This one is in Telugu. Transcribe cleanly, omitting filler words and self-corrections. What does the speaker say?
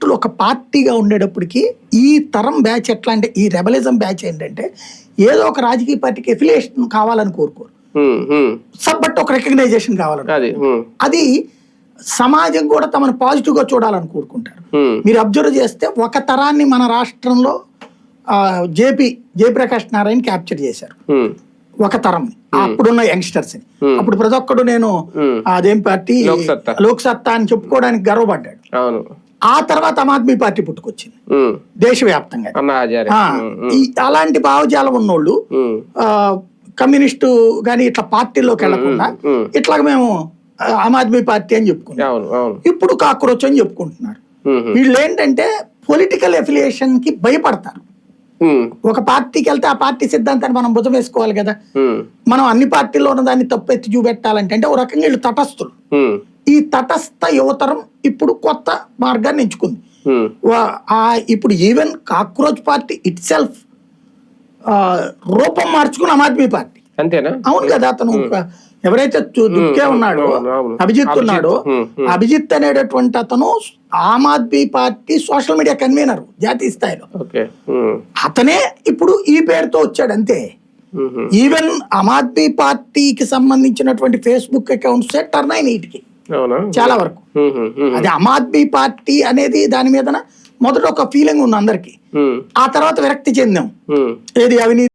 వ్యక్తులు ఒక పార్టీగా ఉండేటప్పటికి ఈ తరం బ్యాచ్ ఎట్లా అంటే ఈ రెబలిజం బ్యాచ్ ఏంటంటే ఏదో ఒక రాజకీయ పార్టీకి ఎఫిలియేషన్ కావాలని కోరుకోరు, బట్ ఒక రికగ్నైజేషన్ కావాలని. అది సమాజం కూడా తమను పాజిటివ్ గా చూడాలని కోరుకుంటారు. మీరు అబ్జర్వ్ చేస్తే ఒక తరాన్ని మన రాష్ట్రంలో జయప్రకాష్ నారాయణ క్యాప్చర్ చేశారు, ఒక తరం అప్పుడున్న యంగ్స్టర్స్ ని. అప్పుడు ప్రతి ఒక్కడు నేను అదేం పార్టీ లోక్ సత్తా అని చెప్పుకోవడానికి గర్వపడ్డాడు. ఆ తర్వాత ఆమ్ ఆద్మీ పార్టీ పుట్టుకొచ్చింది దేశవ్యాప్తంగా. అలాంటి భావజాలం ఉన్నోళ్ళు కమ్యూనిస్టు గాని ఇట్లా పార్టీలోకి వెళ్లకుండా ఇట్లా మేము ఆమ్ ఆద్మీ పార్టీ అని చెప్పుకున్నాం, ఇప్పుడు కాక్రోచ్ అని చెప్పుకుంటున్నారు. వీళ్ళు ఏంటంటే పొలిటికల్ ఎఫిలియేషన్ కి భయపడతారు. ఒక పార్టీకి వెళ్తే ఆ పార్టీ సిద్ధాంతాన్ని మనం భుజం వేసుకోవాలి కదా. మనం అన్ని పార్టీల్లో ఉన్న దాన్ని తప్పెత్తి చూపెట్టాలంటే అంటే ఒక రకంగా వీళ్ళు తటస్థులు. ఈ తటస్థ యువతరం ఇప్పుడు కొత్త మార్గాన్ని ఎంచుకుంది. ఇప్పుడు even cockroach party it self రూపం మార్చుకుని ఆమ్ ఆద్మీ పార్టీ. అంతేనా? అవును కదా. అతను ఎవరైతే దుక్కే ఉన్నాడో అభిజిత్ ఉన్నాడో, అభిజిత్ అనేటటువంటి అతను Aam Aadmi party social media convener జాతీయ స్థాయిలో. అతనే ఇప్పుడు ఈ పేరుతో వచ్చాడు అంతే. ఈవెన్ ఆమ్ ఆద్మీ పార్టీకి సంబంధించినటువంటి ఫేస్బుక్ అకౌంట్స్ టర్న్ అయిన వీటికి చాలా వరకు. అది ఆమ్ ఆద్మీ పార్టీ అనేది దాని మీద మొదట ఒక ఫీలింగ్ ఉంది అందరికి, ఆ తర్వాత విరక్తి చెందాం. ఏది అవినీతి